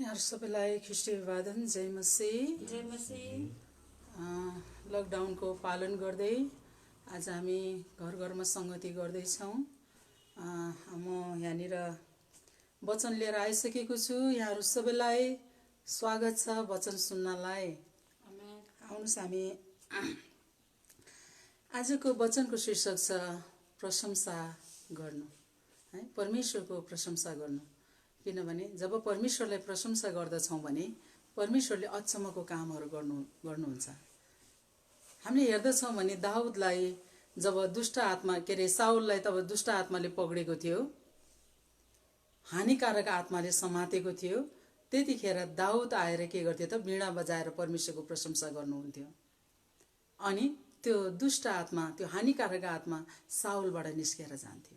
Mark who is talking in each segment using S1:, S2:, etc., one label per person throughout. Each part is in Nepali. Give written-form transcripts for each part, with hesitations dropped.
S1: यहाँ सबैलाई ख्रिस्टी अभिवादन जय मसीह। लकडाउनको पालन गर्दै आज हामी घर घरमा संगति गर्दैछौँ। म यहाँनिर वचन लिएर आइसकेको छु। यहाँहरू सबैलाई स्वागत छ वचन सुन्नलाई। आउनुहोस् हामी आजको वचनको शीर्षक छ प्रशंसा गर्नु, है, परमेश्वरको प्रशंसा गर्नु। किनभने जब परमेश्वरलाई प्रशंसा गर्दछौँ भने परमेश्वरले अचम्मको कामहरू गर्नुहुन्छ। हामीले हेर्दछौँ भने दाउदलाई जब दुष्ट आत्मा साउललाई तब दुष्ट आत्माले पक्रेको थियो, हानिकारक आत्माले समातेको थियो, त्यतिखेर दाउद आएर के गर्थ्यो त वीणा बजाएर परमेश्वरको प्रशंसा गर्नुहुन्थ्यो। अनि त्यो दुष्ट आत्मा, त्यो हानिकारक आत्मा साउलबाट निस्केर जान्थ्यो।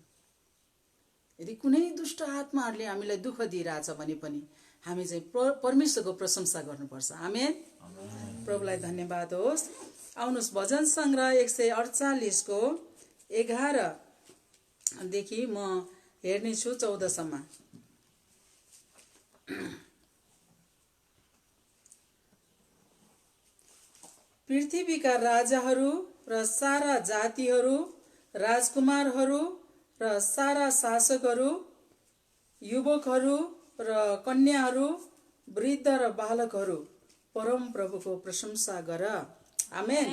S1: यदि कुनै दुष्ट आत्माहरूले हामीलाई दुःख दिइरहेछ भने पनि हामी चाहिँ परमेश्वरको प्रशंसा गर्नुपर्छ। आमेन। प्रभुलाई धन्यवाद होस्। आउनुहोस् भजन सङ्ग्रह 148 को 11 देखि म हेर्नेछु 14 सम्म। पृथ्वीका राजाहरू र सारा जातिहरू, राजकुमारहरू र सारा शासकहरू, युवकहरू र कन्याहरू, वृद्ध र बालकहरू परम प्रभुको प्रशंसा गर। आमेन।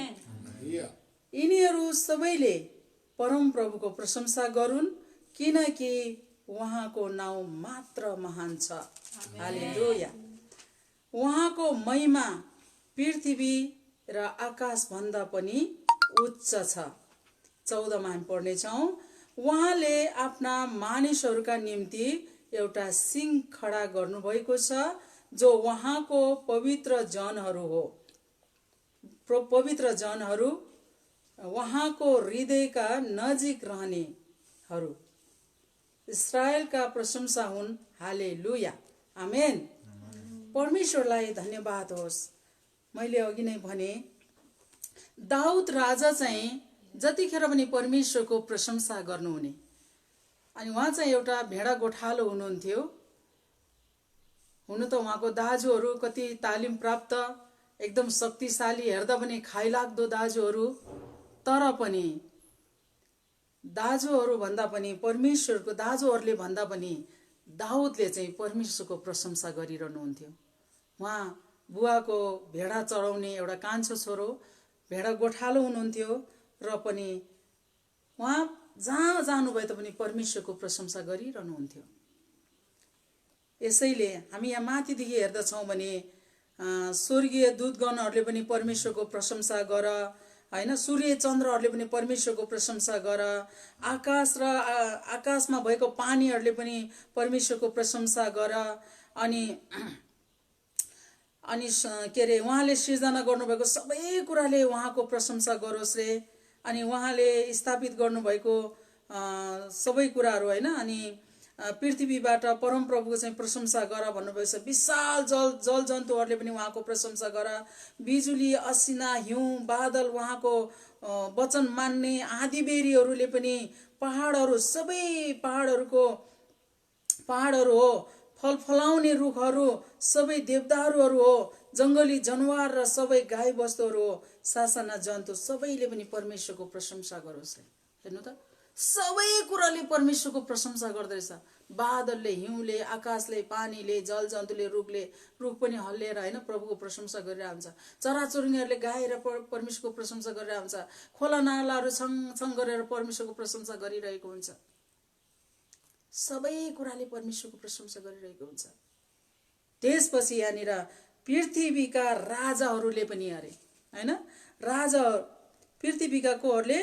S1: यिनीहरू सबैले परम प्रभुको प्रशंसा गरून्, किनकि उहाँको नाउँ मात्र महान छ। हालेलुया। उहाँको महिमा पृथ्वी र आकाश भन्दा पनि उच्च छ। 14 मा हामी पढ्नेछौँ। उहाँले आफ्ना मानिसहरूका निम्ति एउटा सिंह खडा गर्नुभएको छ, जो उहाँको पवित्र जनहरू हो। पवित्र जनहरू, उहाँको हृदयका नजिक रहनेहरू। इस्राएलका प्रशंसा हुन्। हालेलुया। आमेन। परमेश्वरलाई धन्यवाद होस्। मैले अघि नै भने दाउद राजा चाहिँ जतिखेर पनि परमेश्वरको प्रशंसा गर्नुहुने। अनि उहाँ चाहिँ एउटा भेडा गोठालो हुनुहुन्थ्यो। हुन त उहाँको दाजुहरू कति तालिम प्राप्त, एकदम शक्तिशाली, हेर्दा पनि खाइलाग्दो दाजुहरू, तर पनि दाजुहरू भन्दा पनि परमेश्वरको दाजुहरूले भन्दा पनि दाउदले चाहिँ परमेश्वरको प्रशंसा गरिरहनुहुन्थ्यो। उहाँ बुवाको भेडा चढाउने एउटा कान्छो छोरो, भेडा गोठालो हुनुहुन्थ्यो, र पनि उहाँ जहाँ जानुभए पनि परमेश्वरको प्रशंसा गरिरहनुहुन्थ्यो। यसैले हामी यहाँ माथिदेखि हेर्दछौँ भने स्वर्गीय दूतगणहरूले पनि परमेश्वरको प्रशंसा गर, होइन, सूर्य चन्द्रहरूले पनि परमेश्वरको प्रशंसा गर, आकाश र आकाशमा भएको पानीहरूले पनि परमेश्वरको प्रशंसा गर। अनि उहाँले सृजना गर्नुभएको सबै कुराले उहाँको प्रशंसा गरोस् रे। अनि उहाँले स्थापित गर्नुभएको सबै कुराहरू, होइन, अनि पृथ्वीबाट परमप्रभुको चाहिँ प्रशंसा गर भन्नुभएको छ। विशाल जल जन्तुहरूले पनि उहाँको प्रशंसा गर। बिजुली, असिना, हिउँ, बादल उहाँको वचन मान्ने आँधीबेहरीहरूले पनि, पहाडहरू, सबै पहाडहरू हो, फल फलाउने रुखहरू, सबै देवदारुहरू हो, जङ्गली जनावर र सबै गाई बस्तुहरू हो, सासाना जन्तु, सबैले पनि परमेश्वरको प्रशंसा गरोस्। हेर्नु त, सबै कुराले परमेश्वरको प्रशंसा गर्दैछ। बादलले, हिउँले, आकाशले, पानीले, जल जन्तुले, रुख पनि हल्लिएर, होइन, प्रभुको प्रशंसा गरिरहेको हुन्छ। चराचुरुङ्गीहरूले गाएर परमेश्वरको प्रशंसा गरिरहेको हुन्छ। खोला नालाहरू छङ गरेर परमेश्वरको प्रशंसा गरिरहेको हुन्छ। सबै कुराले परमेश्वरको प्रशंसा गरिरहेको हुन्छ। त्यसपछि यहाँनिर पृथ्वीका राजाहरूले पनि अरे, होइन, पृथ्वीका कोहरूले,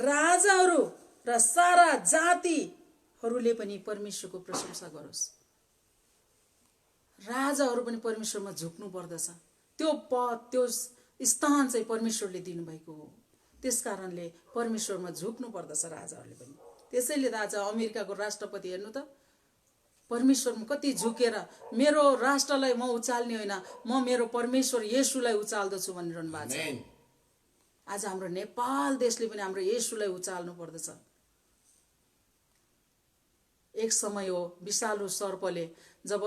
S1: राजाहरू र सारा जातिहरूले पनि परमेश्वरको प्रशंसा गरोस्। राजाहरू पनि परमेश्वरमा झुक्नु पर्दछ। त्यो पद, त्यो स्थान चाहिँ परमेश्वरले दिनुभएको हो। त्यसकारणले परमेश्वरमा झुक्नु पर्दछ राजाहरूले पनि। त्यसैले राजा अमेरिकाको राष्ट्रपति हेर्नु त, परमेश्वरमा कति झुकेर मेरो राष्ट्रलाई म उचाल्ने होइन, म मेरो परमेश्वर येशूलाई उचाल्दछु भनिरहनु भएको छ। आज हाम्रो नेपाल देशले पनि हाम्रो येशूलाई उचाल्नु पर्दछ। एक समय हो विषालु सर्पले जब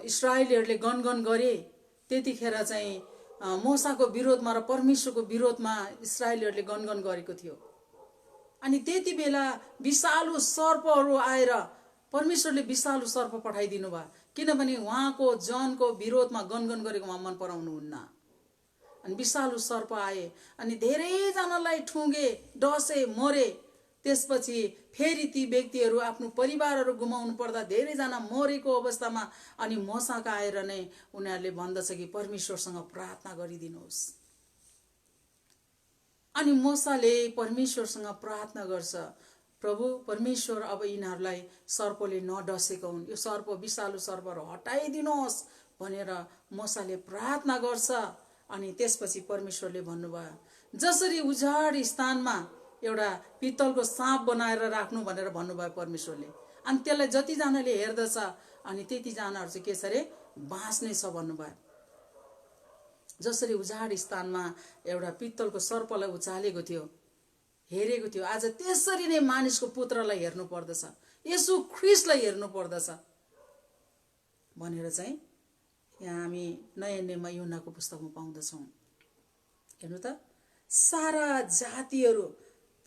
S1: इस्राएलीहरूले गनगन गरे त्यतिखेर चाहिँ मोसाको विरोधमा र परमेश्वरको विरोधमा इस्राएलीहरूले गनगन गरेको थियो। अनि त्यति बेला विषालु सर्पहरू आएर परमेश्वरले विषालु सर्प पठाइदिनु भयो, किनभने उहाँको जनको विरोधमा गनगन गरेको उहाँ मन पराउनुहुन्न। अनि विषालु सर्प आए अनि धेरैजनालाई ठुङ्गे, डसे, मरे। त्यसपछि फेरि ती व्यक्तिहरू आफ्नो परिवारहरू गुमाउनु पर्दा धेरैजना मरेको अवस्थामा अनि मोसाका आएर नै उनीहरूले भन्दछ कि परमेश्वरसँग प्रार्थना गरिदिनुहोस्। अनि मोसाले परमेश्वरसँग प्रार्थना गर्छ, प्रभु परमेश्वर अब यिनीहरूलाई सर्पले नडसेको हुन्, यो सर्प विषालु सर्पहरू हटाइदिनुहोस् भनेर मोसाले प्रार्थना गर्छ। अनि त्यसपछि परमेश्वरले भन्नुभयो, जसरी उजाड स्थानमा एउटा पित्तलको साँप बनाएर राख्नु भनेर भन्नुभयो परमेश्वरले, अनि त्यसलाई जतिजनाले हेर्दछ अनि त्यतिजनाहरू चाहिँ के छ अरे बाँच्ने छ भन्नुभयो। जसरी उजाड स्थानमा एउटा पित्तलको सर्पलाई उचालेको थियो, हेरेको थियो, आज त्यसरी नै मानिसको पुत्रलाई हेर्नु पर्दछ, येशू ख्रीष्टलाई हेर्नु पर्दछ भनेर चाहिँ यहाँ हामी नयाँ नियममा यूहन्नाको पुस्तकमा पाउँदछौँ। हेर्नु त, सारा जातिहरू,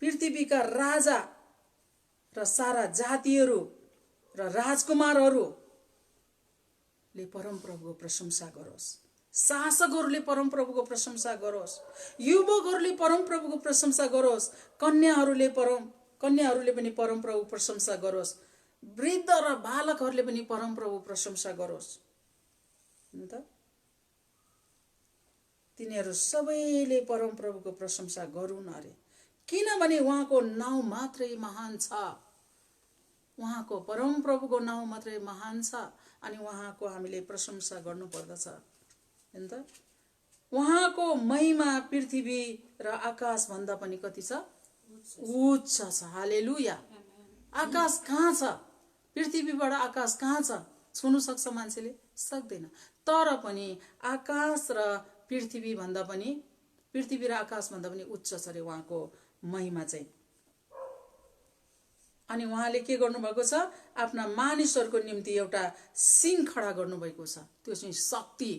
S1: पृथ्वीका राजा र सारा जातिहरू र राजकुमारहरूले परमप्रभुको प्रशंसा गरोस्, शासकहरूले परमप्रभुको प्रशंसा गरोस्, युवकहरूले परमप्रभुको प्रशंसा गरोस्, कन्याहरूले पनि परमप्रभुको प्रशंसा गरोस्, वृद्ध र बालकहरूले पनि परमप्रभु प्रशंसा गरोस्। त तिनीहरू सबैले परमप्रभुको प्रशंसा गरून् अरे, किनभने उहाँको नाउँ मात्रै महान छ, उहाँको परमप्रभुको नाउँ मात्रै महान छ। अनि उहाँको हामीले प्रशंसा गर्नुपर्दछ। हैन त, उहाँको महिमा पृथ्वी र आकाश भन्दा पनि कति छ, उच्च छ। हालेलुया। आकाश कहाँ छ, पृथ्वीबाट आकाश कहाँ छ, छुनु सक्छ मान्छेले? सक्दैन। तर पनि आकाश र पृथ्वी भन्दा पनि, पृथ्वी र आकाश भन्दा पनि उच्च छ रे उहाँको महिमा चाहिँ। अनि उहाँले के गर्नुभएको छ, आफ्ना मानिसहरूको निम्ति एउटा सिंह खडा गर्नुभएको छ, त्यो चाहिँ शक्ति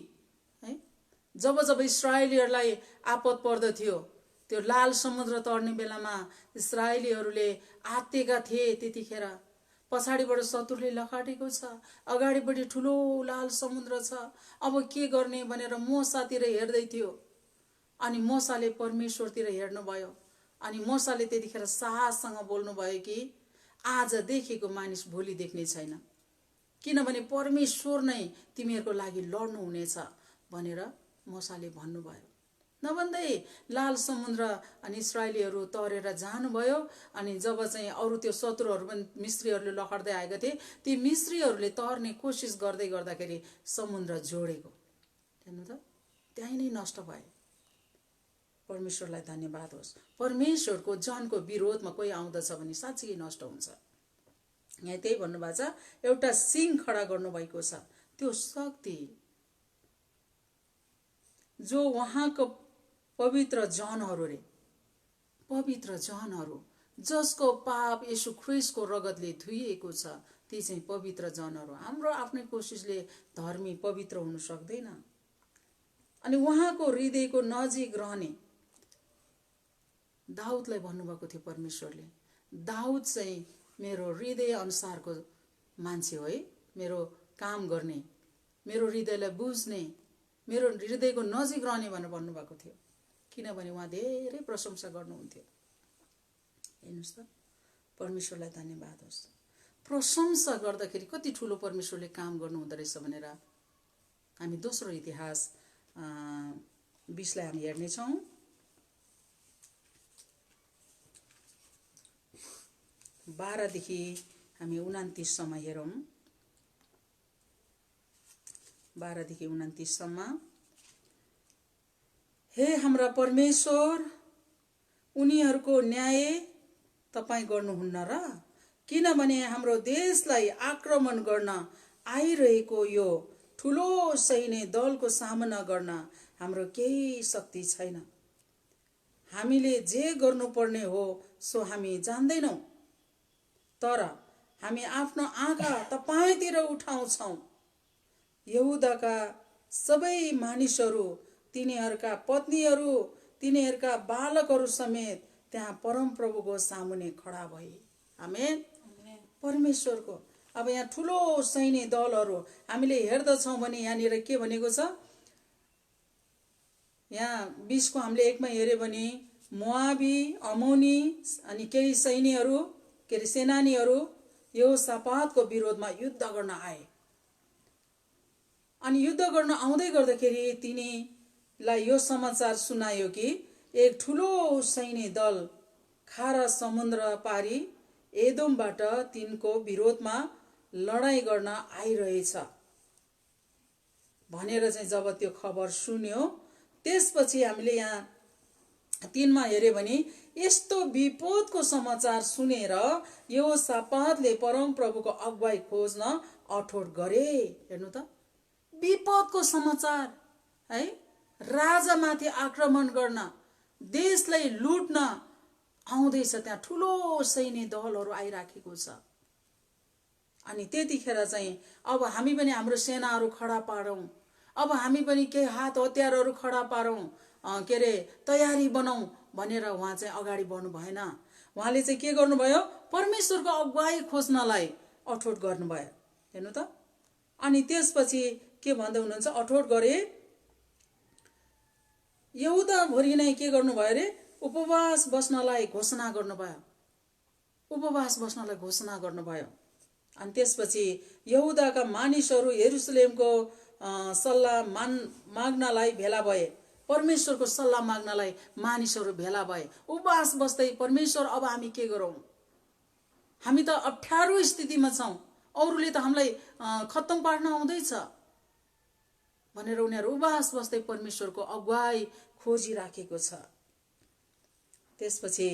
S1: है। जब जब इस्राएलीहरूलाई आपद पर्दथ्यो, त्यो लाल समुद्र तर्ने बेलामा इस्राएलीहरूले आत्तेका थिए, त्यतिखेर पछाडिबाट शत्रुले लखाटेको छ, अगाडिपट्टि ठुलो लाल समुद्र छ, अब के गर्ने भनेर मोसातिर हेर्दै थियो। अनि मोसाले परमेश्वरतिर हेर्नुभयो। अनि मोसाले त्यतिखेर साहससँग बोल्नुभयो कि आज देखेको मानिस भोलि देख्ने छैन, किनभने परमेश्वर नै तिमीहरूको लागि लड्नु हुनेछ भनेर मोसाले भन्नुभयो। नभन्दै लाल समुद्र अनि इस्राएलीहरू तरेर जानुभयो। अनि जब चाहिँ अरू त्यो शत्रुहरू पनि मिस्रीहरूले लखड्दै आएका थिए, ती मिस्रीहरूले तर्ने कोसिस गर्दै गर्दाखेरि समुद्र जोडेको, हेर्नु त, त्यहीँ नै नष्ट भए। परमेश्वरलाई धन्यवाद होस्। परमेश्वरको जनको विरोधमा कोही आउँदछ भने साँच्चै नष्ट हुन्छ। यहाँ त्यही भन्नुभएको छ, एउटा सिंह खडा गर्नुभएको छ, त्यो शक्ति जो उहाँको पवित्र जनहरू रे, पवित्र जनहरू जसको पाप येशू ख्रीष्टको रगतले धुइएको छ, ती चाहिँ पवित्र जनहरू। हाम्रो आफ्नै कोसिसले धर्मी पवित्र हुन सक्दैन। अनि उहाँको हृदयको नजिक रहने दाउदलाई भन्नुभएको थियो परमेश्वरले, दाउद चाहिँ मेरो हृदय अनुसारको मान्छे हो है, मेरो काम गर्ने, मेरो हृदयलाई बुझ्ने, मेरो हृदयको नजिक रहने भनेर भन्नुभएको थियो। किनभने उहाँ धेरै प्रशंसा गर्नुहुन्थ्यो। हेर्नुहोस् त, परमेश्वरलाई धन्यवाद होस्। प्रशंसा गर्दाखेरि कति ठुलो परमेश्वरले काम गर्नुहुँदो रहेछ भनेर हामी दोस्रो इतिहास 20लाई हामी हेर्नेछौँ। 12 देखि हामी 29 सम्म हेरौँ। 12 देखि 29 सम्म। हे हाम्रा परमेश्वर, उनीहरूको न्याय तपाईं गर्नुहुन्न र? किनभने हाम्रो देशलाई आक्रमण गर्न आइरहेको यो ठुलो सैन्य दलको सामना गर्न हाम्रो केही शक्ति छैन। हामीले जे गर्नुपर्ने हो सो हामी जान्दैनौँ, तर हामी आफ्नो आँखा तपाईंतिर उठाउँछौँ यहुदाका सबै मानिसहरू, तिनीहरूका पत्नीहरू, तिनीहरूका बालकहरू समेत त्यहाँ परमप्रभुको सामुने खडा भए। आमेन। परमेश्वरको अब यहाँ ठुलो सैन्य दलहरू हामीले हेर्दछौँ भने यहाँनिर के भनेको छ, यहाँ 20 को हामीले 1 मा हेर्यो भने मोआबी, अमोनी अनि केही सैन्यहरू के अरे सेनानीहरू यहोशापातको विरोधमा युद्ध गर्न आए। अनि युद्ध गर्न आउँदै गर्दाखेरि तिनीलाई यो समाचार सुनायो कि एक ठुलो सैन्य दल खारा समुद्र पारी एदोमबाट तिनको विरोधमा लडाईं गर्न आइरहेछ भनेर चाहिँ जब त्यो खबर सुन्यो, त्यसपछि हामीले यहाँ 3 मा हेर्यो भने यस्तो विपदको समाचार सुनेर यहोशापातले परमप्रभुको अगुवाई खोज्न अठोट गरे। हेर्नु त, विपदको समाचार है, राजामाथि आक्रमण गर्न, देशलाई लुट्न आउँदैछ, त्यहाँ ठुलो सैन्य दलहरू आइराखेको छ। अनि त्यतिखेर चाहिँ अब हामी पनि हाम्रो सेनाहरू खडा पारौँ, अब हामी पनि केही हात हतियारहरू खडा पारौँ, के अरे तयारी बनाऊ भनेर उहाँ चाहिँ अगाडि बढ्नु भएन। उहाँले चाहिँ के गर्नुभयो, परमेश्वरको अगुवाई खोज्नलाई अठोट गर्नुभयो। हेर्नु त, अनि त्यसपछि के भन्दै हुनुहुन्छ, अठोट गरे। यहुदाभरि नै के गर्नुभयो अरे, उपवास बस्नलाई घोषणा गर्नुभयो, उपवास बस्नलाई घोषणा गर्नुभयो। अनि त्यसपछि यहुदाका मानिसहरू यरुसलेमको सल्लाह माग्नलाई भेला भए, परमेश्वरको सल्लाह माग्नलाई मानिसहरू भेला भए। उपवास बस्दै परमेश्वर अब हामी के गरौँ, हामी त अप्ठ्यारो स्थितिमा छौँ, अरूले त हामीलाई खत्तम पार्न आउँदैछ भनेर उनीहरू उपवास बस्दै परमेश्वरको अगुवाई खोजिराखेको छ। त्यसपछि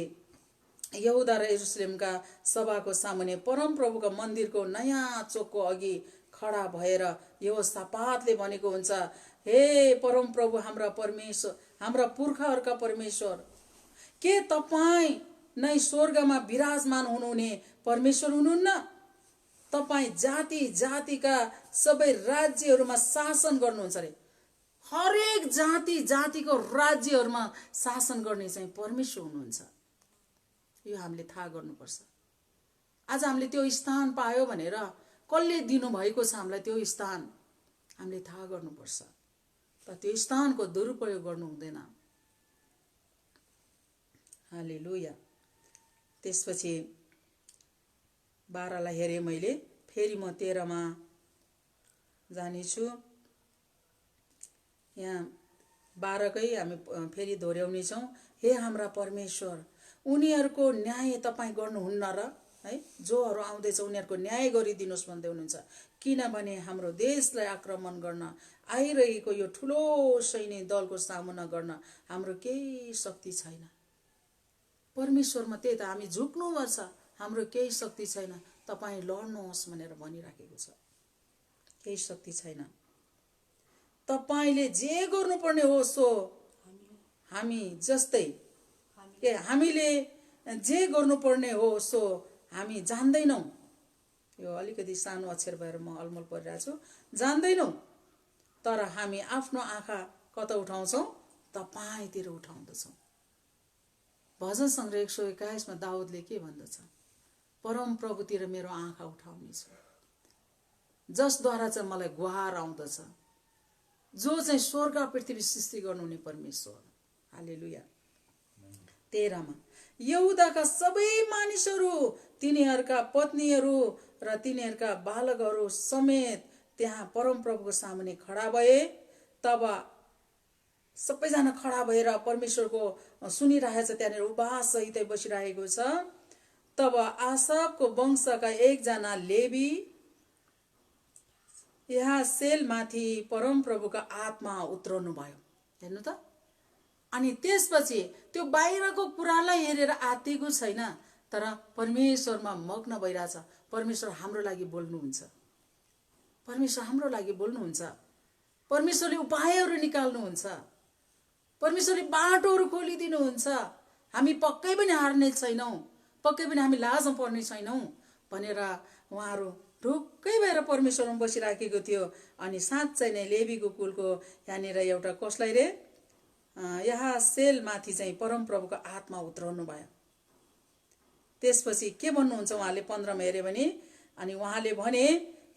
S1: यहुदा र यरुसलेमका सभाको सामुने परमप्रभुको मन्दिरको नयाँ चोकको अघि खडा भएर यहोशापातले भनेको हुन्छ, हे परमप्रभु हाम्रा परमेश्वर, हाम्रा पुर्खाहरूका परमेश्वर, के तपाईँ नै स्वर्गमा विराजमान हुनुहुने परमेश्वर हुनुहुन्न? तपाईँ जाति जातिका सबै राज्यहरूमा शासन गर्नुहुन्छ अरे। हरेक जाति जातिको राज्यहरूमा शासन गर्ने चाहिँ परमेश्वर हुनुहुन्छ। यो हामीले थाहा गर्नुपर्छ। आज हामीले त्यो स्थान पायो भनेर कसले दिनुभएको छ हामीलाई त्यो स्थान, हामीले थाहा गर्नुपर्छ। तर त्यो स्थानको दुरुपयोग गर्नु हुँदैन। हालेलुया। त्यसपछि 12 लाई हेरेँ मैले, फेरि म 13 मा जानेछु। यहाँ 12 कै हामी फेरि दोहोऱ्याउने छौँ। हे हाम्रा परमेश्वर, उनीहरूको न्याय तपाईँ गर्नुहुन्न र है, जोहरू आउँदैछ उनीहरूको न्याय गरिदिनुहोस् भन्दै हुनुहुन्छ। किनभने हाम्रो देशलाई आक्रमण गर्न आइरहेको यो ठुलो सैन्य दलको सामना गर्न हाम्रो केही शक्ति छैन। परमेश्वरमा त्यही त हामी झुक्नुपर्छ, हाम्रो केही शक्ति छैन, तपाईँ लड्नुहोस् भनेर भनिराखेको छ। केही शक्ति छैन, तपाईँले जे गर्नुपर्ने हो सो हामी जस्तै, हामीले जे गर्नुपर्ने हो सो हामी जान्दैनौँ। यो अलिकति सानो अक्षर भएर म अलमल परिरहेको छु, जान्दैनौँ, तर हामी आफ्नो आँखा कता उठाउँछौँ, तपाईँतिर उठाउँदछौँ। भजन सङ्ग्रह 121 मा दाउदले के भन्दछ, परम प्रभुतिर मेरो आँखा उठाउने छु, जसद्वारा चाहिँ मलाई गुहार आउँदछ, जो चाहिँ स्वर्ग पृथ्वी सृष्टि गर्नुहुने परमेश्वर। हालेलुया। 13 मा यहुदाका सबै मानिसहरू, तिनीहरूका पत्नीहरू र तिनीहरूका बालकहरू समेत त्यहाँ परमप्रभुको सामुने खडा भए। तब सबैजना खडा भएर परमेश्वरको सुनिरहेछ, त्यहाँनिर उपवास सहितै बसिरहेको छ। तब आसाफको वंशका एकजना लेवी यहाँ सेलमाथि परमप्रभुको आत्मा उत्रनु भयो। हेर्नु त, अनि त्यसपछि त्यो बाहिरको कुरालाई हेरेर आत्तिएको छैन, तर परमेश्वरमा मग्न भइरहेछ। परमेश्वर हाम्रो लागि बोल्नुहुन्छ, परमेश्वर हाम्रो लागि बोल्नुहुन्छ, परमेश्वरले उपायहरू निकाल्नुहुन्छ, परमेश्वरले बाटोहरू खोलिदिनुहुन्छ। हामी पक्कै पनि हार्ने छैनौँ, पक्कै पनि हामी लाजमा पर्ने छैनौँ भनेर उहाँहरू ढुक्कै भएर परमेश्वरमा बसिराखेको थियो। अनि साँच्चै नै लेवीको कुलको यहाँनिर एउटा कसलाई रे याहसेलमाथि चाहिँ परमप्रभुको आत्मा उत्रनु भयो। त्यसपछि के भन्नुहुन्छ उहाँले 15 मा हेऱ्यो भने, अनि उहाँले भने,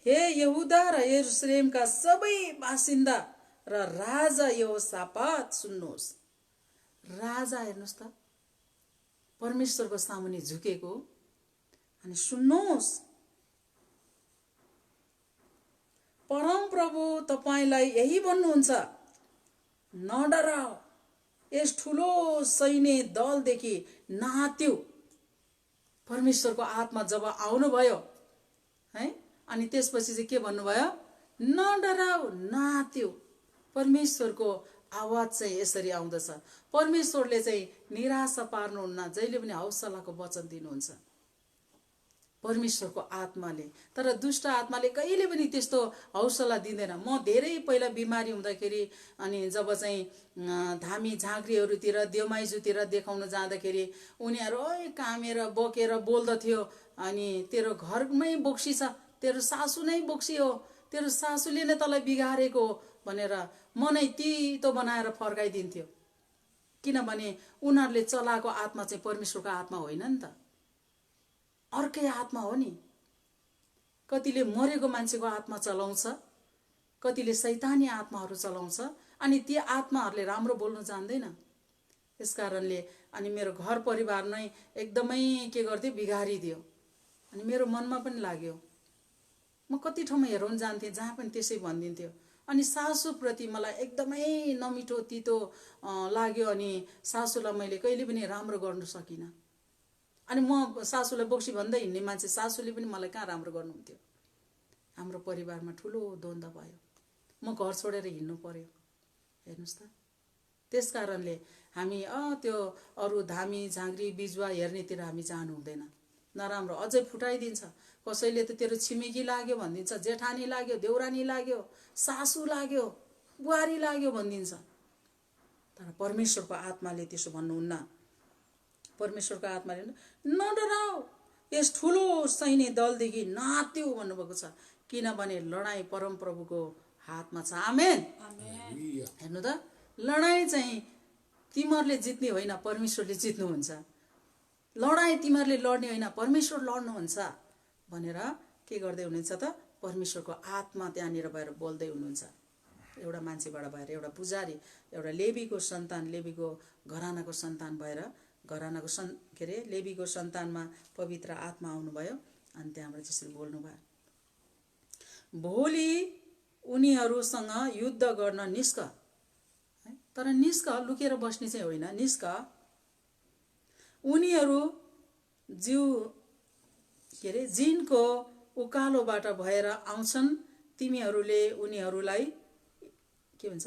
S1: हे यहुदा र यरुशलेमका सबै बासिन्दा र राजा यहोशापात सुन्नुहोस्। राजा हेर्नुहोस् त परमेश्वरको सामुन्ने झुकेको, अनि सुन्नुहोस्, परमप्रभु तपाईलाई यही भन्नुहुन्छ, नडराऊ, यस ठुलो सैन्य दलदेखि नआत्तिऊ। परमेश्वरको आत्मा जब आउनुभयो है, अनि त्यसपछि चाहिँ के भन्नुभयो, नडराऊ, नआत्तिऊ। परमेश्वरको आवाज चाहिँ यसरी आउँदछ। परमेश्वरले चाहिँ निराशा पार्नुहुन्न, जहिले पनि हौसलाको वचन दिनुहुन्छ परमेश्वरको आत्माले। तर दुष्ट आत्माले कहिले पनि त्यस्तो हौसला दिँदैन। म धेरै पहिला बिमारी हुँदाखेरि अनि जब चाहिँ धामी झाँक्रीहरूतिर देउमाइजूतिर देखाउन जाँदाखेरि उनीहरू कामेर बोकेर बोल्दथ्यो, अनि तेरो घरमै बोक्सी छ, तेरो सासू नै बोक्सी हो, तेरो सासूले नै तँलाई बिगारेको हो भनेर मनै तितो बनाएर फर्काइदिन्थ्यो। किनभने उनीहरूले चलाएको आत्मा चाहिँ परमेश्वरको आत्मा होइन नि त, अर्कै आत्मा हो नि। कतिले मरेको मान्छेको आत्मा चलाउँछ, कतिले शैतानी आत्माहरू चलाउँछ, अनि ती आत्माहरूले राम्रो बोल्न जान्दैन। यसकारणले अनि मेरो घर परिवार नै एकदमै के गर्थ्यो, बिगारिदियो। अनि मेरो मनमा पनि लाग्यो, म कति ठाउँमा हेराउन जान्थेँ, जहाँ पनि त्यसै भनिदिन्थ्यो। अनि सासूप्रति मलाई एकदमै नमिठो तितो लाग्यो, अनि सासूलाई मैले कहिले पनि राम्रो गर्न सकिनँ। अनि म सासूलाई बोक्सी भन्दै हिँड्ने मान्छे, सासूले पनि मलाई कहाँ राम्रो गर्नुहुन्थ्यो। हाम्रो परिवारमा ठुलो द्वन्द्व भयो, म घर छोडेर हिँड्नु पर्यो। हेर्नुहोस् त, त्यस कारणले हामी त्यो अरू धामी झाँक्री बिजुवा हेर्नेतिर हामी जानु हुँदैन। नराम्रो अझै फुटाइदिन्छ। कसैले त तेरो छिमेकी लाग्यो भनिदिन्छ, जेठानी लाग्यो, देउरानी लाग्यो, सासू लाग्यो, बुहारी लाग्यो भनिदिन्छ। तर परमेश्वरको आत्माले त्यसो भन्नुहुन्न। परमेश्वरको आत्माले नडराऊ, यस ठुलो सैन्य दलदेखि नआत्तिऊ भन्नुभएको छ, किनभने लडाईँ परमप्रभुको हातमा छ। आमेन। हेर्नु त, लडाईँ चाहिँ तिमीहरूले जित्ने होइन, परमेश्वरले जित्नुहुन्छ। लडाईँ तिमीहरूले लड्ने होइन, परमेश्वर लड्नुहुन्छ भनेर के गर्दै हुनुहुन्छ त, परमेश्वरको आत्मा त्यहाँनिर भएर बोल्दै हुनुहुन्छ। एउटा मान्छेबाट भएर, एउटा पुजारी, एउटा लेवीको सन्तान, लेवीको घरानाको सन्तान भएर, घरानाको के अरे लेवीको सन्तानमा पवित्र आत्मा आउनुभयो, अनि त्यहाँबाट त्यसरी बोल्नुभयो। भोलि उनीहरूसँग युद्ध गर्न निस्क, तर निस्क, लुकेर बस्ने चाहिँ होइन, निस्क। उनीहरू के अरे जिनको उकालोबाट भएर आउँछन्, तिमीहरूले उनीहरूलाई के भन्छ,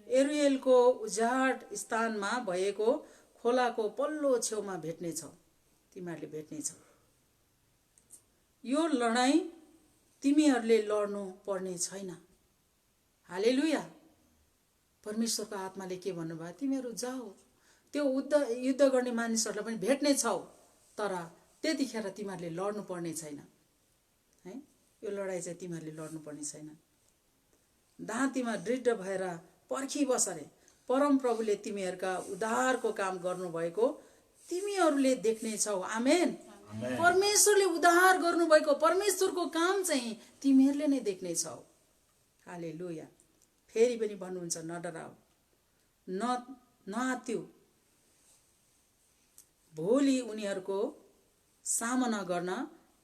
S1: एरुएलको उजाड स्थानमा भएको खोलाको पल्लो छेउमा भेट्नेछौ, तिमीहरूले भेट्नेछौ। यो लडाईँ तिमीहरूले लड्नु पर्ने छैन। हालेलुया। परमेश्वरको आत्माले के भन्नुभयो, तिमीहरू जाऊ, त्यो युद्ध गर्ने मानिसहरूलाई पनि भेट्ने छौ, तर त्यतिखेर तिमीहरूले लड्नु पर्ने छैन है। यो लडाईँ चाहिँ तिमीहरूले लड्नु पर्ने छैन। दाँतीमा दृढ भएर पर्खिबस रे, परमप्रभुले तिमीहरूका उद्धारको काम गर्नुभएको तिमीहरूले देख्नेछौ। आमेन। परमेश्वरले उद्धार गर्नुभएको परमेश्वरको काम चाहिँ तिमीहरूले नै देख्नेछौ। हालेलुया। फेरि पनि भन्नुहुन्छ, नडराऊ, नआत्तिऊ। भोलि उनीहरूको सामना गर्न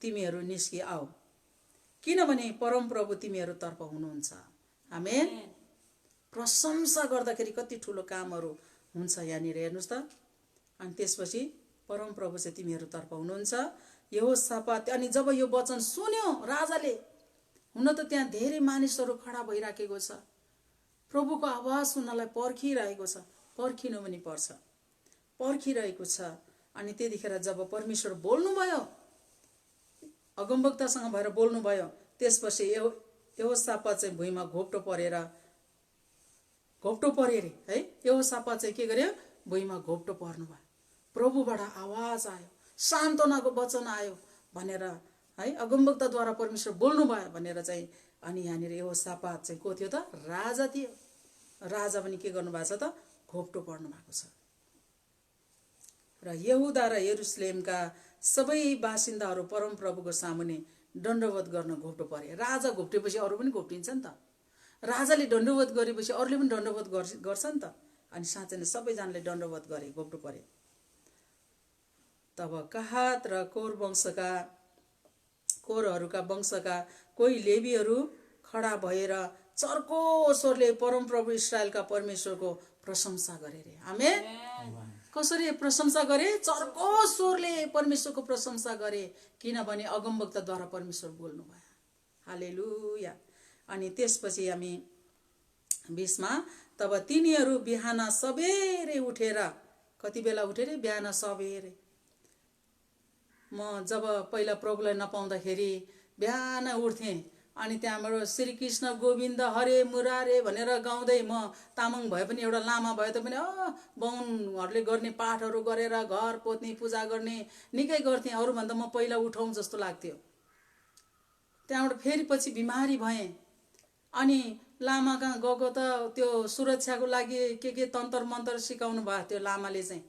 S1: तिमीहरू निस्कि आऊ, किनभने परमप्रभु तिमीहरूतर्फ हुनुहुन्छ। आमेन। प्रशंसा गर्दाखेरि कति ठुलो कामहरू हुन्छ यहाँनिर, हेर्नुहोस् त। अनि त्यसपछि परमप्रभु चाहिँ तिमीहरूतर्फ हुनुहुन्छ। यहोशापात, अनि जब यो वचन सुन्यो राजाले, हुन त त्यहाँ धेरै मानिसहरू खडा भइराखेको छ, प्रभुको आवाज सुन्नलाई पर्खिरहेको छ, पर्खिनु पनि पर्छ, पर्खिरहेको छ। अनि त्यतिखेर जब परमेश्वर बोल्नुभयो, अगमवक्तासँग भएर बोल्नुभयो, त्यसपछि यहोशापात चाहिँ भुइँमा घोप्टो परे रे है। यहोशापात चाहिँ के गर्यो, भुइँमा घोप्टो पर्नुभयो। प्रभुबाट आवाज आयो, सान्त्वनाको वचन आयो भनेर है, अगमवक्ताद्वारा परमेश्वर बोल्नुभयो भनेर चाहिँ अनि यहाँनिर यहोसापात चाहिँ को थियो त? राजा थियो। राजा पनि के गर्नुभएको छ त? घोप्टो पर्नु भएको छ। र यहुदा र यरुसलेमका सबै बासिन्दाहरू परमप्रभुको सामुने दण्डवत गर्न घोप्टो परे। राजा घोप्टेपछि अरू पनि घोप्टिन्छ नि त। राजाले दण्डवत गरेपछि अरूले पनि दण्डवत गर्छ नि त। अनि साँच्चै नै सबैजनाले दण्डवत गरे, घोप्टो परे। तब कहात र कोरहरूका वंशका कोही लेवीहरू खडा भएर चर्को स्वरले परमप्रभु इस्राएलका परमेश्वरको प्रशंसा गरे रे। आमेन। कसरी प्रशंसा गरे? चर्को स्वरले परमेश्वरको प्रशंसा गरे, किनभने अगमवक्ताद्वारा परमेश्वर बोल्नुभयो। हालेलुया। अनि त्यसपछि हामी 20 मा, तब तिनीहरू बिहान सबेरै उठेर, कति बेला उठे रे? बिहान सबेरै। म जब पहिला प्रभुलाई नपाउँदाखेरि बिहान उठ्थेँ, अनि त्यहाँबाट श्री कृष्ण गोविन्द हरे मुरारे भनेर गाउँदै, म तामाङ भए पनि एउटा लामा भए तापनि बाहुनहरूले गर्ने पाठहरू गरेर घर पोत्ने पूजा गर्ने निकै गर्थेँ। अरूभन्दा म पहिला उठाउँ जस्तो लाग्थ्यो। त्यहाँबाट फेरि पछि बिमारी भएँ, अनि लामा कहाँ गएको त त्यो सुरक्षाको लागि के तन्तर मन्तर सिकाउनु भएको थियो लामाले चाहिँ।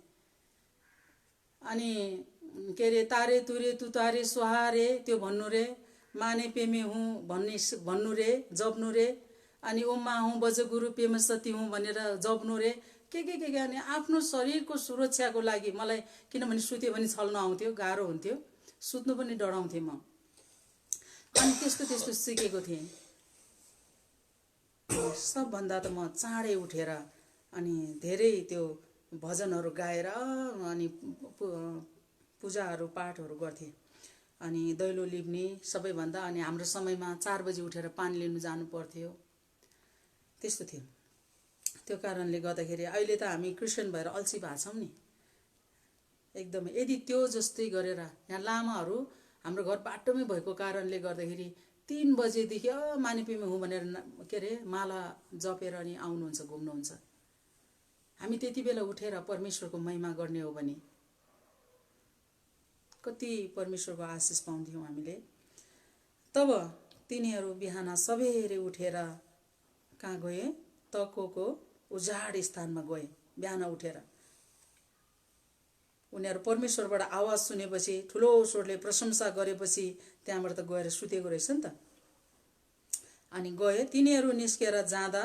S1: अनि के अरे तारे तुरे तुतारे सुहारे त्यो भन्नु रे, माने पेमे हुँ भन्नु रे, जप्नु रे, अनि उम्मा हुँ बजगुरु पेम सती हुँ भनेर जप्नु रे, के अनि आफ्नो शरीरको सुरक्षाको लागि मलाई, किनभने सुत्यो भने छल्न आउँथ्यो, गाह्रो हुन्थ्यो, सुत्नु पनि डराउँथेँ म। अनि त्यस्तो सिकेको थिएँ। सबभन्दा त म चाँडै उठेर अनि धेरै त्यो भजनहरू गाएर अनि पूजाहरू पाठहरू गर्थेँ। अनि दैलो लिप्ने सबैभन्दा, अनि हाम्रो समयमा 4 बजी उठेर पानी लिनु जानु पर्थ्यो, त्यस्तो थियो। त्यो कारणले गर्दाखेरि अहिले त हामी क्रिस्चियन भएर अल्छी भएको छौँ नि एकदमै। यदि त्यो जस्तै गरेर यहाँ लामाहरू हाम्रो घर बाटोमै भएको कारणले गर्दाखेरि 3 बजेदेखि मानेपीमा हुँ भनेर के अरे माला जपेर अनि आउनुहुन्छ, घुम्नुहुन्छ। हामी त्यति बेला उठेर परमेश्वरको महिमा गर्ने हो भने कति परमेश्वरको आशिष पाउँथ्यौँ हामीले। तब तिनीहरू बिहान सबेरै उठेर कहाँ गए? तकोको उजाड स्थानमा गए। बिहान उठेर उनीहरू परमेश्वरबाट आवाज सुनेपछि, ठुलो स्वरले प्रशंसा गरेपछि त्यहाँबाट त गएर सुतेको रहेछ नि त। अनि गए। तिनीहरू निस्केर जाँदा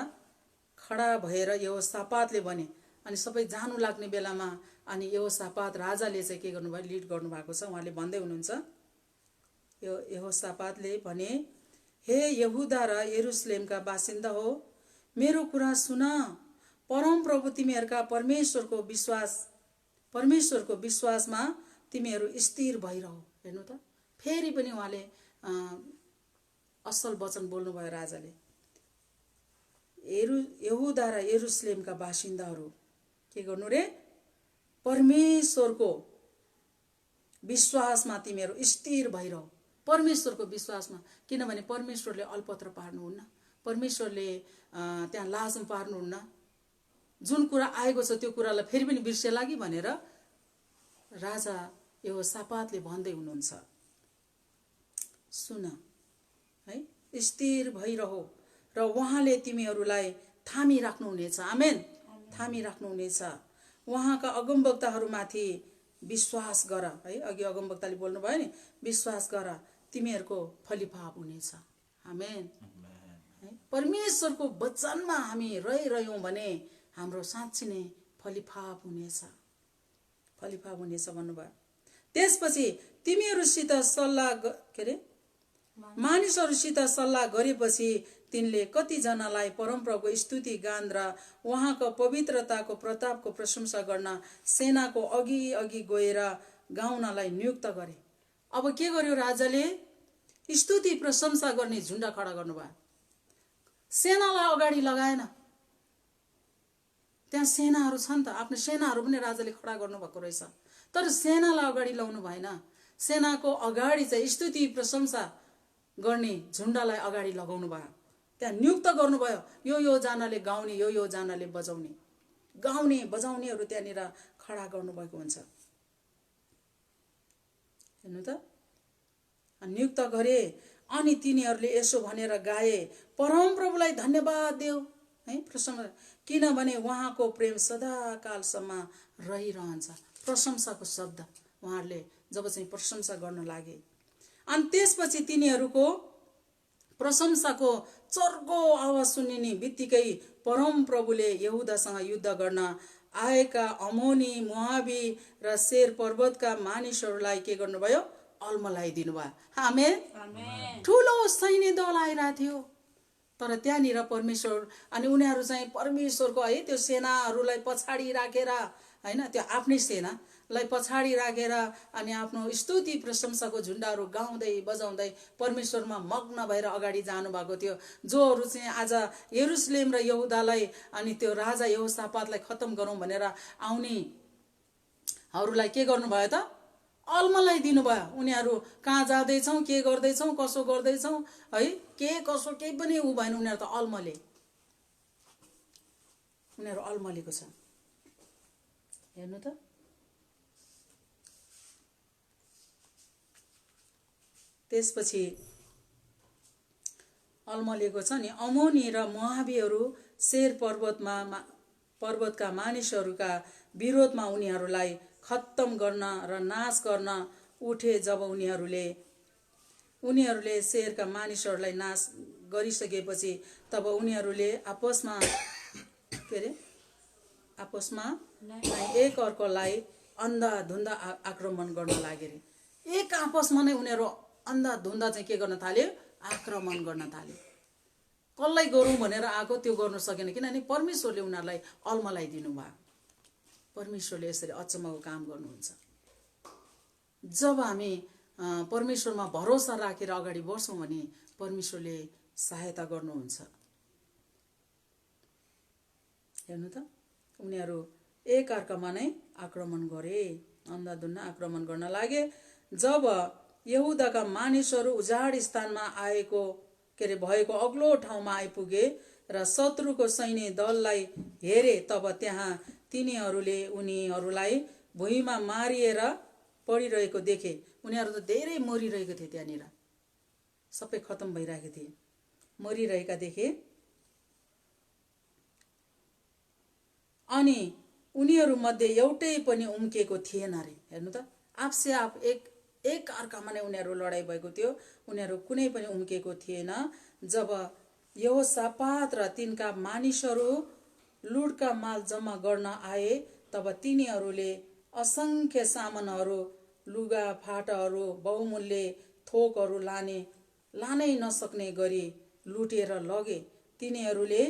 S1: खडा भएर यहोसापातले भने, अनि सबै जानु लाग्ने बेलामा अनि यहोसापात राजाले चाहिँ के गर्नुभयो? लिड गर्नुभएको छ। उहाँले भन्दै हुनुहुन्छ, यहोसापातले भने, हे यहुदा र यरुसलेमका बासिन्दा हो, मेरो कुरा सुन। परमप्रभु तिमीहरूका परमेश्वरको विश्वासमा तिमीहरू स्थिर भइरह। हेर्नु त, फेरि पनि उहाँले असल वचन बोल्नुभयो राजाले। यहुदा र यरुसलेमका बासिन्दाहरू के गर्नु रे? परमेश्वरको विश्वासमा तिमीहरू स्थिर भइरह। परमेश्वरको विश्वासमा, किनभने परमेश्वरले अल्पत्र पार्नुहुन्न, परमेश्वरले त्यहाँ लाजम पार्नुहुन्न। जुन कुरा आएको छ त्यो कुरालाई फेरि पनि बिर्सेला कि भनेर राजा यहोसापातले भन्दै हुनुहुन्छ। सुन है, स्थिर भइरह र उहाँले तिमीहरूलाई थामी राख्नुहुनेछ। आमेन। थामी राख्नुहुनेछ। उहाँका अगमवक्ताहरूमाथि विश्वास गर है। अघि अगमवक्ताले बोल्नुभयो नि, विश्वास गर, तिमीहरूको फलिफाप हुनेछ। आमेन। परमेश्वरको वचनमा हामी रहिरह्यौँ भने हाम्रो साँच्चै नै फलिफाप हुनेछ, फलिफाप हुनेछ भन्नुभयो। त्यसपछि तिमीहरूसित सल्लाह के अरे मानिसहरूसित सल्लाह गरेपछि तिनले कतिजनालाई परमप्रभुको स्तुति गान र उहाँको पवित्रताको प्रतापको प्रशंसा गर्न सेनाको अघि अघि गएर गाउनलाई नियुक्त गरे। अब के गर्यो राजाले? स्तुति प्रशंसा गर्ने झुन्डा खडा गर्नुभयो। सेनालाई अगाडि लगाएन। त्यहाँ सेनाहरू छन् त, आफ्नो सेनाहरू पनि राजाले खडा गर्नुभएको रहेछ, तर सेनालाई अगाडि ल्याउनु भएन। सेनाको अगाडि चाहिँ स्तुति प्रशंसा गर्ने झुन्डालाई अगाडि लगाउनु भयो। त्यहाँ नियुक्त गर्नुभयो, यो जनाले गाउने, यो जनाले बजाउने, गाउने बजाउनेहरू त्यहाँनिर खडा गर्नुभएको हुन्छ। हेर्नु त, नियुक्त गरे। अनि तिनीहरूले यसो भनेर गाए, परमप्रभुलाई धन्यवाद देऊ है, प्रशंसा, किनभने उहाँको प्रेम सदाकालसम्म रहिरहन्छ। प्रशंसाको शब्द उहाँहरूले जब चाहिँ प्रशंसा गर्न लागे, अनि त्यसपछि तिनीहरूको प्रशंसाको चर्को आवाज सुनिने बित्तिकै परमप्रभुले यहुदासँग युद्ध गर्न आएका अमोनी, मोआबी र सेर पर्वतका मानिसहरूलाई के गर्नुभयो? अल्मलाइदिनु भयो। आमेन। ठुलो सैन्य दल आइरहेको थियो, तर त्यहाँनिर परमेश्वर अनि उनीहरू चाहिँ परमेश्वरको है त्यो सेनाहरूलाई पछाडि राखेर हैन, त्यो आफ्नै सेनालाई पछाडि राखेर अनि आफ्नो स्तुति प्रशंसाको झुन्डाहरू गाउँदै बजाउँदै परमेश्वरमा मग्न भएर अगाडि जानुभएको थियो। जोहरू चाहिँ आज यरुशलेम र यहुदालाई अनि त्यो राजा यहोसापातलाई खत्तम गरौँ भनेर आउनेहरूलाई के गर्नुभयो त? अल्मलाई दिनुभयो। उनीहरू कहाँ जाँदैछौँ, के गर्दैछौँ, कसो गर्दैछौँ है, के कसो केही पनि ऊ भएन। उनीहरू त अल्मले, उनीहरू अल्मलेको छ। हेर्नु त, त्यसपछि अल्मलेको छ नि। अमोनी र मोआबीहरू सेर पर्वतका मानिसहरूका विरोधमा उनीहरूलाई खत्तम गर्न र नाश गर्न उठे। जब उनीहरूले सेरका मानिसहरूलाई नाश गरिसकेपछि तब उनीहरूले आपसमा एक अर्कोलाई अन्धाधुन्दा आक्रमण गर्न लागे रे। एक आपसमा नै उनीहरू अन्धाधुन्दा चाहिँ के गर्न थाल्यो? आक्रमण गर्न थाल्यो। कसलाई गरौँ भनेर आएको त्यो गर्न सकेन, किनभने परमेश्वरले उनीहरूलाई अल्मलाइदिनु भयो। परमेश्वरले यसरी अचम्मको काम गर्नुहुन्छ। जब हामी परमेश्वरमा भरोसा राखेर अगाडि बढ्छौँ भने परमेश्वरले सहायता गर्नुहुन्छ। हेर्नु त, उनीहरू एक अर्कामा नै आक्रमण गरे, अन्धाधुन्दा आक्रमण गर्न लागे। जब यहुदाका मानिसहरू उजाड स्थानमा भएको अग्लो ठाउँमा आइपुगे र शत्रुको सैन्य दललाई हेरे, तब त्यहाँ तिनीहरूले उनीहरूलाई भुइँमा मारिएर पडिरहेको देखे। उनीहरू त धेरै मरिरहेको थिए, त्यहाँनिर सबै खत्तम भइरहेको थिए, मरिरहेका देखे। अनि उनीहरू मध्ये एउटै पनि उम्केको थिएन रे। हेर्नु त, आपसे आप एक अर्कामा नै उनीहरू लडाइँ भएको थियो, उनीहरू कुनै पनि उम्केको थिएन। जब यहोसापात र तिनका मानिसहरू लुटका माल जम्मा गर्न आए, तब तिनीहरूले असंख्य सामानहरू, लुगा फाटाहरू, बहुमूल्य थोकहरू लानै नसक्ने गरी लुटेर लगे। तिनीहरूले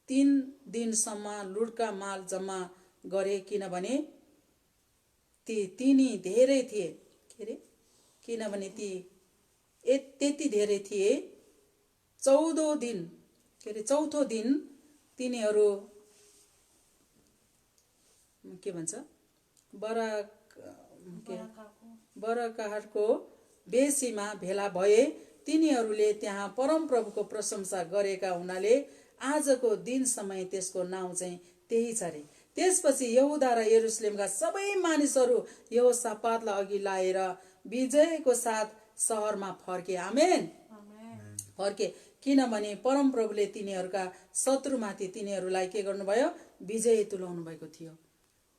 S1: 3 दिनसम्म लुटका माल जम्मा गरे, किनभने तिनी धेरै थिए। किनभने त्यति धेरै थिए। चौथो दिन तिनीहरू के भन्छ बरकाहको बेसीमा भेला भए। तिनीहरूले त्यहाँ परमप्रभुको प्रशंसा गरेका हुनाले आजको दिन समय त्यसको नाउँ चाहिँ त्यही छ रे। त्यसपछि यहुदा र यरुशलेमका सबै मानिसहरू यहोसापातलाई अघि लाएर विजयको साथ सहरमा फर्के। आमेन, फर्के, किनभने परमप्रभुले तिनीहरूका शत्रुमाथि तिनीहरूलाई के गर्नुभयो? विजय तुल्याउनु भएको थियो।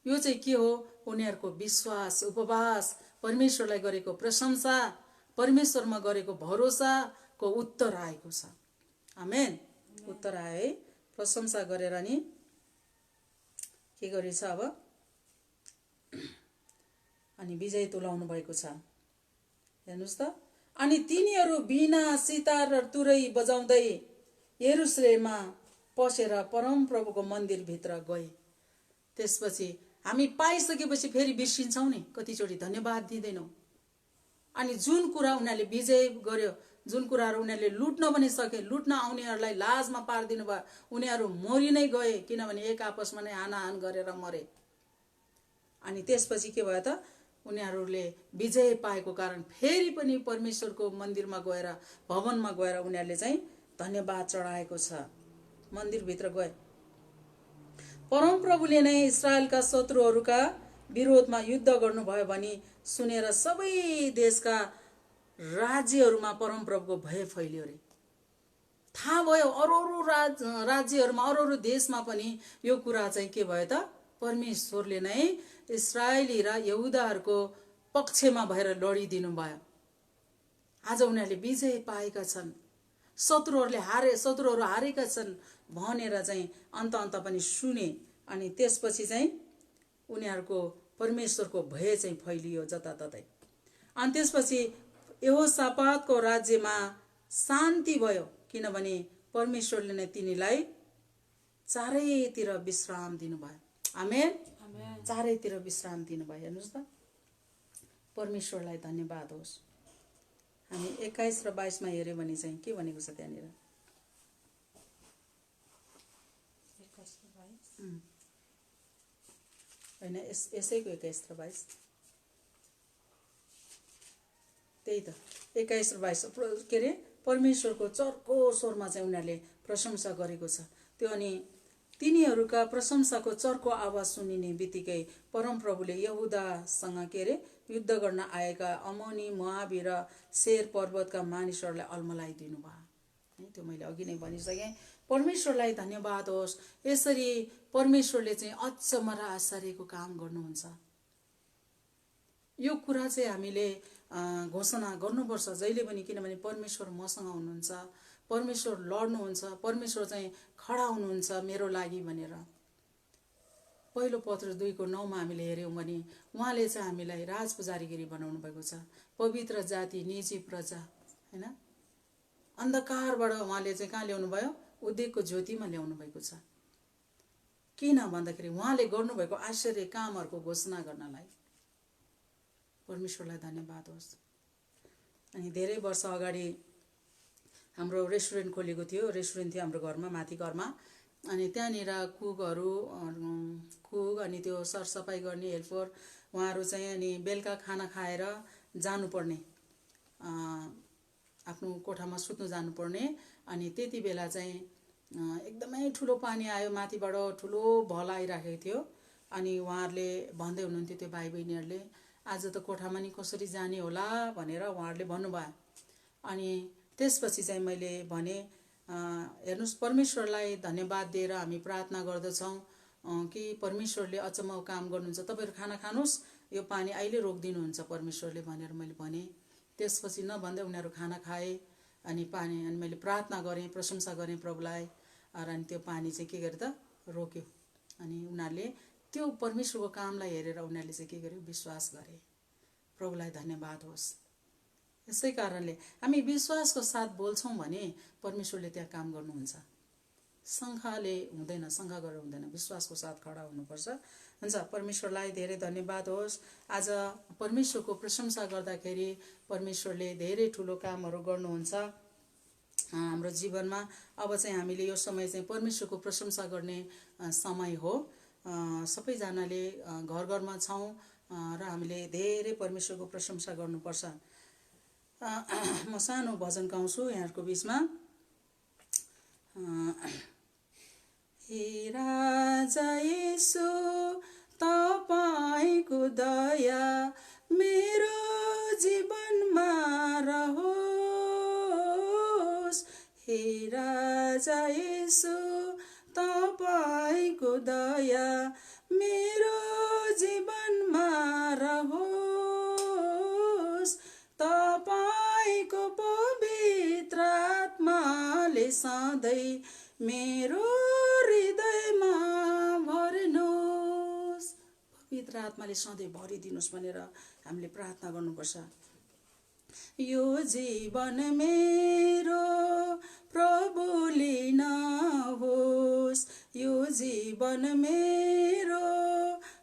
S1: यो चाहिँ के हो? उनीहरूको विश्वास, उपवास, परमेश्वरलाई गरेको प्रशंसा, परमेश्वरमा गरेको भरोसाको उत्तर आएको छ। आमेन, उत्तर आयो है। प्रशंसा गरेर नि के गरेछ अब? अनि विजय तुल्याउनु भएको छ। हेर्नुस् त, अनि तिनीहरू बिना सितार र तुरै बजाउँदै यरुशलेममा पसेर परमप्रभुको मन्दिरभित्र गए। त्यसपछि हामी पाइसकेपछि फेरि बिर्सिन्छौँ नि, कतिचोटि धन्यवाद दिँदैनौँ। अनि जुन कुरा उनीहरूले विजय गर्यो, जुन कुराहरू उनीहरूले लुट्न पनि सके, लुट्न आउनेहरूलाई लाजमा पारिदिनु भयो। उनीहरू मरि नै गए, किनभने एक आपसमा नै हानाहान गरेर मरे। अनि त्यसपछि के भयो त? उनीहरूले विजय पाएको कारण फेरि पनि परमेश्वरको मन्दिरमा गएर, भवनमा गएर उनीहरूले चाहिँ धन्यवाद चढाएको छ। मन्दिरभित्र गए। परमप्रभुले नै इस्राएलका शत्रुहरूका विरोधमा युद्ध गर्नुभयो भनी सुनेर सबै देशका राज्यहरूमा परमप्रभुको भय फैलियो रे। थाहा भयो अरू अरू राज्यहरूमा अरू अरू देशमा पनि यो कुरा चाहिँ के भयो त, परमेश्वरले नै इस्राएली र यहुदाहरूको पक्षमा भएर लडिदिनु भयो। आज उनीहरूले विजय पाएका छन्, शत्रुहरू हारेका छन् भनेर चाहिँ अन्त पनि सुने। अनि त्यसपछि चाहिँ उनीहरूको परमेश्वरको भय चाहिँ फैलियो जताततै। अनि त्यसपछि यहोशापातको राज्यमा शान्ति भयो, किनभने परमेश्वरले नै तिनीलाई चारैतिर विश्राम दिनुभयो। आमेन। चारैतिर विश्राम दिनुभयो। हेर्नुहोस् त, परमेश्वरलाई धन्यवाद होस्। हामी 21 र 22 हेऱ्यो भने चाहिँ के भनेको छ त्यहाँनिर? होइन, यसैको 21 र 22, त्यही त 21 र 22 के अरे परमेश्वरको चर्को स्वरमा चाहिँ उनीहरूले प्रशंसा गरेको छ त्यो। अनि तिनीहरूका प्रशंसाको चर्को आवाज सुनिने बित्तिकै परमप्रभुले यहुदासँग के अरे युद्ध गर्न आएका अमोनी, मोआबी र सेर पर्वतका मानिसहरूलाई अल्मलाइदिनु भयो। है, त्यो मैले अघि नै भनिसकेँ। परमेश्वरलाई धन्यवाद होस्। यसरी परमेश्वरले चाहिँ अचम्म र आश्चर्यको काम गर्नुहुन्छ। यो कुरा चाहिँ हामीले घोषणा गर्नुपर्छ जहिले पनि, किनभने परमेश्वर मसँग हुनुहुन्छ, परमेश्वर लड्नुहुन्छ, परमेश्वर चाहिँ खडा हुनुहुन्छ मेरो लागि भनेर। पहिलो पत्र 2:9 हामीले हेऱ्यौँ भने उहाँले चाहिँ हामीलाई राजपुजारीगिरी बनाउनु भएको छ, पवित्र जाति, निजी प्रजा, हैन। अन्धकारबाट उहाँले चाहिँ कहाँ ल्याउनु भयो? उद्योगको ज्योतिमा ल्याउनु भएको छ। किन भन्दाखेरि उहाँले गर्नुभएको आश्चर्य कामहरूको घोषणा गर्नलाई। परमेश्वरलाई धन्यवाद होस्। अनि धेरै वर्ष अगाडि हाम्रो रेस्टुरेन्ट खोलेको थियो। रेस्टुरेन्ट थियो हाम्रो घरमा, माथि घरमा। अनि त्यहाँनिर कुक अनि त्यो सरसफाइ गर्ने हेल्पर उहाँहरू चाहिँ अनि बेलुका खाना खाएर जानुपर्ने, आफ्नो कोठामा सुत्नु जानुपर्ने। अनि त्यति बेला चाहिँ एकदमै ठुलो पानी आयो, माथिबाट ठुलो भल आइराखेको थियो। अनि उहाँहरूले भन्दै हुनुहुन्थ्यो, त्यो भाइ बहिनीहरूले, आज त कोठामा नि कसरी जाने होला भनेर उहाँहरूले भन्नुभयो। अनि त्यसपछि चाहिँ मैले भने, हेर्नुहोस्, परमेश्वरलाई धन्यवाद दिएर हामी प्रार्थना गर्दछौँ कि परमेश्वरले अचम्म काम गर्नुहुन्छ, तपाईँहरू खाना खानुहोस्, यो पानी अहिले रोकिदिनुहुन्छ परमेश्वरले भनेर मैले भने। त्यसपछि नभन्दै उनीहरू खाना खाए। अनि मैले प्रार्थना गरेँ, प्रशंसा गरेँ प्रभुलाई। अनि त्यो पानी चाहिँ के गर्यो त, रोक्यो। अनि उनीहरूले त्यो परमेश्वरको कामलाई हेरेर उनीहरूले चाहिँ के गर्यो, विश्वास गरे। प्रभुलाई धन्यवाद होस्। यसै कारणले हामी विश्वासको साथ बोल्छौँ भने परमेश्वरले त्यहाँ काम गर्नुहुन्छ। शङ्काले हुँदैन, शङ्का गरेर हुँदैन, विश्वासको साथ खडा हुनुपर्छ। हुन्छ, परमेश्वरलाई धेरै धन्यवाद होस्। आज परमेश्वरको प्रशंसा गर्दाखेरि परमेश्वरले धेरै ठुलो कामहरू गर्नुहुन्छ हाम्रो जीवनमा। अब चाहिँ हामीले यो समय चाहिँ परमेश्वरको प्रशंसा गर्ने समय हो। सबैजनाले घर घरमा छौँ र हामीले धेरै परमेश्वरको प्रशंसा गर्नुपर्छ। म सानो भजन गाउँछु यहाँहरूको बिचमा। हे राजा येशू, तपाईको दया मेरो जीवनमा रहोस्। हे राजा येशू, तपाईको दया मेरो जीवनमा रहोस्। तपाईको पवित्र आत्माले सधैँ मेरो हृदयमा भर्नुहोस्। पवित्र आत्माले सधैँ भरिदिनुहोस् भनेर हामीले प्रार्थना गर्नुपर्छ। यो जीवन मेरो प्रभु लिनुहोस्, यो जीवन मेरो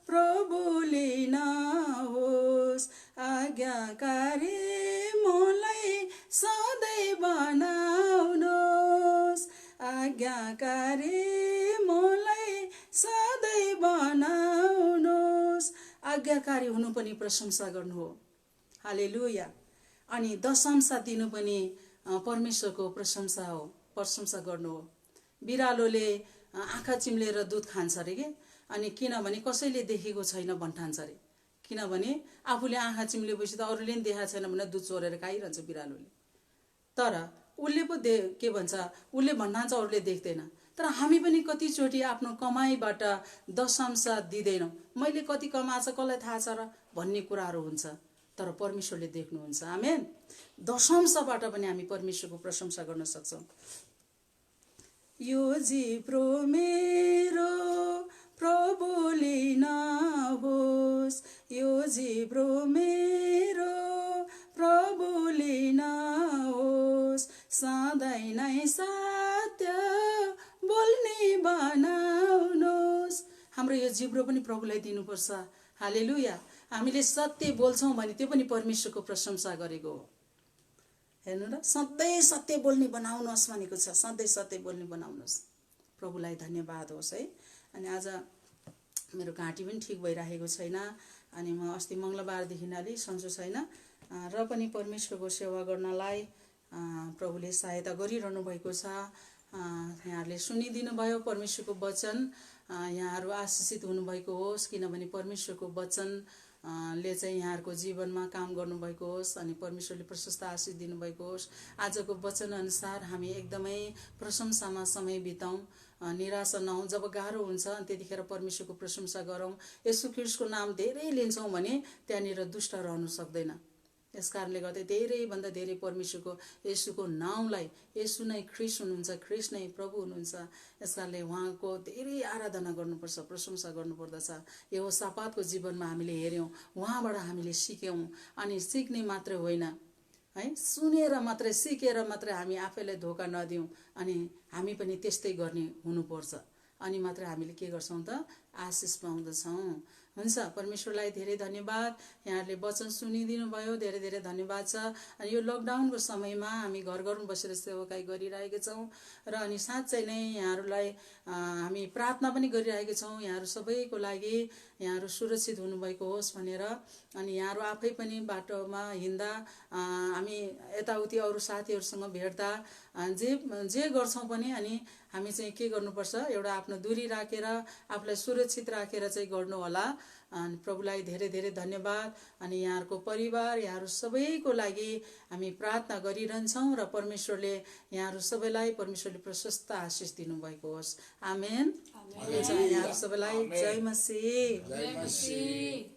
S1: प्रभु लिनुहोस्। आज्ञाकारी मलाई सधैँ बनाउनुहोस्, आज्ञाकारी मलाई सधैँ बनाउनुहोस्। आज्ञाकारी हुनु पनि प्रशंसा गर्नु हो। हालेलुया। अनि दशंश दिनु पनि परमेश्वरको प्रशंसा हो, प्रशंसा गर्नु हो। बिरालोले आँखा चिम्लेर दुध खान्छ अरे के, अनि किनभने कसैले देखेको छैन भन्ठान्छ अरे। किनभने आफूले आँखा चिम्लेपछि त अरूले नि देखाएको छैन भने दुध चोरेर खाइरहन्छ बिरालोले। तर उसले पो के भन्छ, उसले भन्नुहुन्छ अरूले देख्दैन। तर हामी पनि कतिचोटि आफ्नो कमाइबाट दशांश दिँदैनौँ। मैले कति कमाएको छ कसलाई थाहा छ र भन्ने कुराहरू हुन्छ, तर परमेश्वरले देख्नुहुन्छ। आमेन। दशांशबाट पनि हामी परमेश्वरको प्रशंसा गर्न सक्छौँ। यो जिब्रो मेरो प्रभुले नहोस्, यो जिब्रो मेरो प्रभुले नहोस्, सधैँ नै सत्य बोल्ने बनाउनुहोस्। हाम्रो यो जिब्रो पनि प्रभुलाई दिनुपर्छ। हालेलुया। हामीले सत्य बोल्छौँ भने त्यो पनि परमेश्वरको प्रशंसा गरेको हो। हेर्नु र, सधैँ सत्य बोल्ने बनाउनुहोस् भनेको छ। सधैँ सत्य बोल्ने बनाउनुहोस्। प्रभुलाई धन्यवाद होस् है। अनि आज मेरो घाँटी पनि ठिक भइरहेको छैन। अनि म अस्ति मङ्गलबारदेखि अलि सन्चो छैन र पनि परमेश्वरको सेवा गर्नलाई प्रभुले सहायता गरिरहनु भएको छ। यहाँहरूले सुनिदिनु भयो परमेश्वरको वचन। यहाँहरू आशिषित हुनुभएको होस्, किनभने परमेश्वरको वचन ले चाहिँ यहाँहरूको जीवनमा काम गर्नुभएको होस् अनि परमेश्वरले प्रशस्त आशिष दिनुभएको होस्। आजको वचन अनुसार हामी एकदमै प्रशंसामा समय बिताउँ, निराशा नहौँ। जब गाह्रो हुन्छ त्यतिखेर परमेश्वरको प्रशंसा गरौँ। येशू ख्रीष्टको नाम धेरै लिन्छौँ भने त्यहाँनिर दुष्ट रहनु सक्दैन। यस कारणले गर्दा धेरैभन्दा धेरै परमेश्वरको येशूको नामलाई, येशू नै ख्रीष्ट हुनुहुन्छ, ख्रीष्ट नै प्रभु हुनुहुन्छ, यस कारणले उहाँको धेरै आराधना गर्नुपर्छ, प्रशंसा गर्नुपर्दछ। यहोसापातको जीवनमा हामीले हेऱ्यौँ, उहाँबाट हामीले सिक्यौँ। अनि सिक्ने मात्रै होइन है, सुनेर मात्रै सिकेर मात्रै हामी आफैलाई धोका नदिउँ। अनि हामी पनि त्यस्तै गर्ने हुनुपर्छ। अनि मात्र हामीले के गर्छौँ त, आशिष पाउँदछौँ। हुन्छ, परमेश्वरलाई धेरै धन्यवाद। यहाँहरूले वचन सुनिदिनु भयो, धेरै धेरै धन्यवाद छ। अनि यो लकडाउनको समयमा हामी घर घरमा बसेर सेवाकाई गरिरहेका छौँ र अनि साँच्चै नै यहाँहरूलाई हामी प्रार्थना पनि गरिरहेका छौँ। यहाँहरू सबैको लागि यहाँहरू सुरक्षित हुनुभएको होस् भनेर। अनि यहाँहरू आफै पनि बाटोमा हिँड्दा हामी यताउति अरू साथीहरूसँग भेट्दा जे गर्छौँ पनि अनि हामी चाहिँ के गर्नुपर्छ, एउटा आफ्नो दूरी राखेर आफूलाई सुरक्षित राखेर चाहिँ गर्नु होला। अनि प्रभुलाई धेरै धेरै धन्यवाद। अनि यहाँहरूको परिवार, यहाँहरू सबैको लागि हामी प्रार्थना गरिरहन्छौँ र परमेश्वरले यहाँहरू सबैलाई परमेश्वरले प्रशस्त आशिष दिनुभएको होस्। आमेन। यहाँहरू सबैलाई जय मसीह।